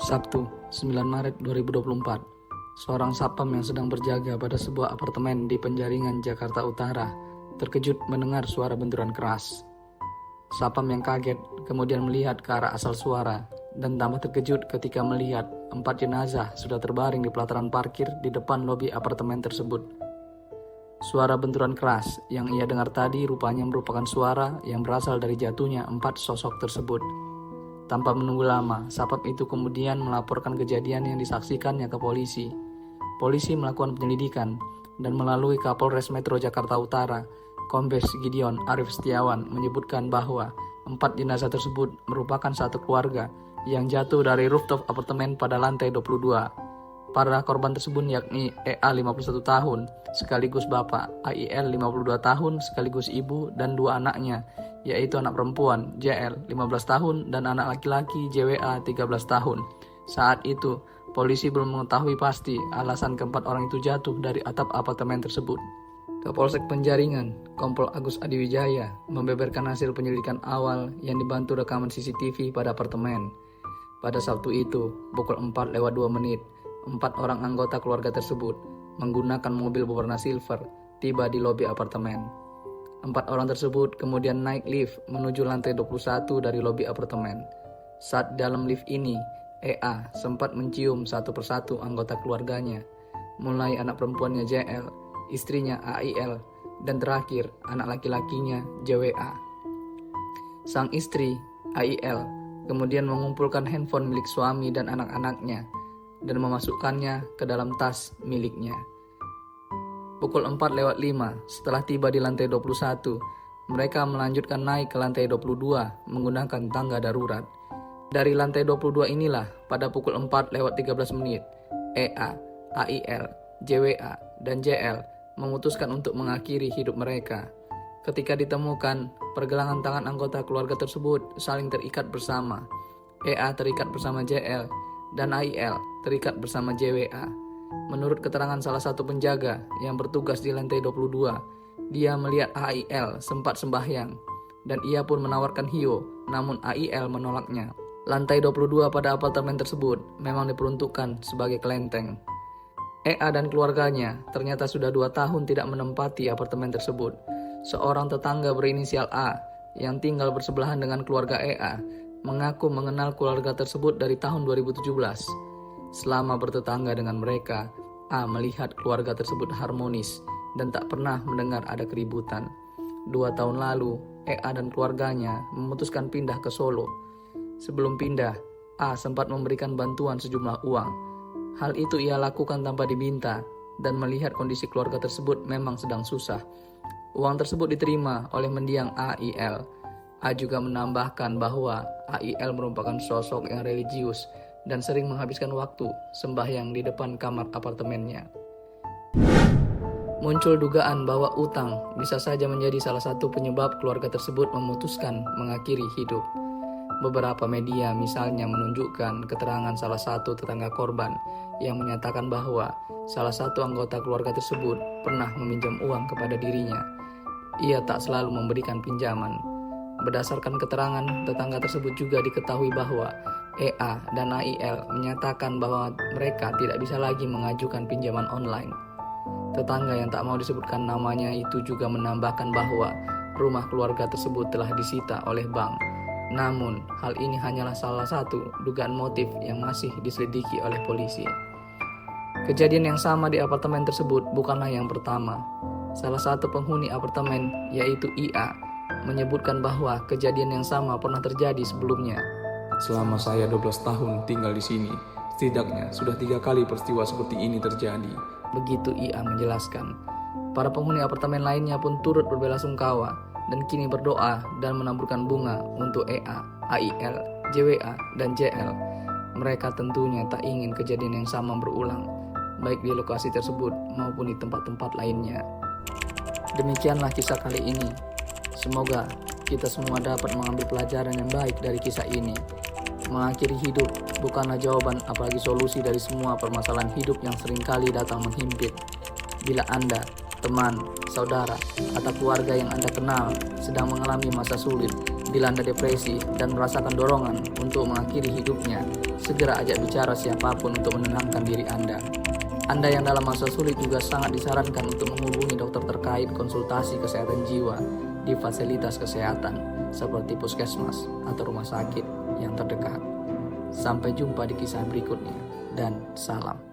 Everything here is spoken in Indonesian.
Sabtu, 9 Maret 2024, seorang satpam yang sedang berjaga pada sebuah apartemen di Penjaringan, Jakarta Utara, terkejut mendengar suara benturan keras. Satpam yang kaget kemudian melihat ke arah asal suara dan tambah terkejut ketika melihat 4 jenazah sudah terbaring di pelataran parkir di depan lobi apartemen tersebut. Suara benturan keras yang ia dengar tadi rupanya merupakan suara yang berasal dari jatuhnya 4 sosok tersebut. Tanpa menunggu lama, satpam itu kemudian melaporkan kejadian yang disaksikannya ke polisi. Polisi melakukan penyelidikan dan melalui Kapolres Metro Jakarta Utara, Kombes Gideon Arif Setiawan menyebutkan bahwa 4 jenazah tersebut merupakan satu keluarga yang jatuh dari rooftop apartemen pada lantai 22. Para korban tersebut yakni EA 51 tahun sekaligus bapak, AIL 52 tahun sekaligus ibu dan 2 anaknya, yaitu anak perempuan JL 15 tahun dan anak laki-laki JWA 13 tahun. Saat itu, polisi belum mengetahui pasti alasan keempat orang itu jatuh dari atap apartemen tersebut. Kapolsek Penjaringan, Kompol Agus Adiwijaya, membeberkan hasil penyelidikan awal yang dibantu rekaman CCTV pada apartemen. Pada Sabtu itu, pukul 4:02, 4 orang anggota keluarga tersebut menggunakan mobil berwarna silver tiba di lobi apartemen. 4 orang tersebut kemudian naik lift menuju lantai 21 dari lobi apartemen. Saat dalam lift ini, EA sempat mencium satu persatu anggota keluarganya, mulai anak perempuannya JL, istrinya AIL, dan terakhir anak laki-lakinya JWA. Sang istri, AIL, kemudian mengumpulkan handphone milik suami dan anak-anaknya dan memasukkannya ke dalam tas miliknya. Pukul 4:05, setelah tiba di lantai 21, mereka melanjutkan naik ke lantai 22 menggunakan tangga darurat. Dari lantai 22 inilah pada pukul 4:13, EA, AIL, JWA, dan JL memutuskan untuk mengakhiri hidup mereka. Ketika ditemukan, pergelangan tangan anggota keluarga tersebut saling terikat bersama. EA terikat bersama JL, dan AIL terikat bersama JWA. Menurut keterangan salah satu penjaga yang bertugas di lantai 22, dia melihat AIL sempat sembahyang dan ia pun menawarkan hio, namun AIL menolaknya. Lantai 22 pada apartemen tersebut memang diperuntukkan sebagai kelenteng. EA dan keluarganya ternyata sudah 2 tahun tidak menempati apartemen tersebut. Seorang tetangga berinisial A yang tinggal bersebelahan dengan keluarga EA mengaku mengenal keluarga tersebut dari tahun 2017. Selama bertetangga dengan mereka, A melihat keluarga tersebut harmonis dan tak pernah mendengar ada keributan. 2 tahun lalu, EA dan keluarganya memutuskan pindah ke Solo. Sebelum pindah, A sempat memberikan bantuan sejumlah uang. Hal itu ia lakukan tanpa diminta dan melihat kondisi keluarga tersebut memang sedang susah. Uang tersebut diterima oleh mendiang AIL. A juga menambahkan bahwa AIL merupakan sosok yang religius dan sering menghabiskan waktu sembahyang di depan kamar apartemennya. Muncul dugaan bahwa utang bisa saja menjadi salah satu penyebab keluarga tersebut memutuskan mengakhiri hidup. Beberapa media misalnya menunjukkan keterangan salah satu tetangga korban yang menyatakan bahwa salah satu anggota keluarga tersebut pernah meminjam uang kepada dirinya. Ia tak selalu memberikan pinjaman. Berdasarkan keterangan tetangga tersebut juga diketahui bahwa EA dan AIL menyatakan bahwa mereka tidak bisa lagi mengajukan pinjaman online. Tetangga yang tak mau disebutkan namanya itu juga menambahkan bahwa rumah keluarga tersebut telah disita oleh bank. Namun, hal ini hanyalah salah satu dugaan motif yang masih diselidiki oleh polisi. Kejadian yang sama di apartemen tersebut bukanlah yang pertama. Salah satu penghuni apartemen, yaitu IA, menyebutkan bahwa kejadian yang sama pernah terjadi sebelumnya. Selama saya 12 tahun tinggal di sini, setidaknya sudah 3 kali peristiwa seperti ini terjadi. Begitu IA menjelaskan. Para penghuni apartemen lainnya pun turut berbelasungkawa dan kini berdoa dan menaburkan bunga untuk EA, AIL, JWA, dan JL. Mereka tentunya tak ingin kejadian yang sama berulang, baik di lokasi tersebut maupun di tempat-tempat lainnya. Demikianlah kisah kali ini. Semoga kita semua dapat mengambil pelajaran yang baik dari kisah ini. Mengakhiri hidup bukanlah jawaban apalagi solusi dari semua permasalahan hidup yang seringkali datang menghimpit. Bila Anda, teman, saudara, atau keluarga yang Anda kenal sedang mengalami masa sulit, Bila Anda depresi dan merasakan dorongan untuk mengakhiri hidupnya, segera ajak bicara siapapun untuk menenangkan diri Anda. Anda yang dalam masa sulit juga sangat disarankan untuk menghubungi dokter terkait konsultasi kesehatan jiwa di fasilitas kesehatan seperti puskesmas atau rumah sakit yang terdekat. Sampai jumpa di kisah berikutnya, dan salam.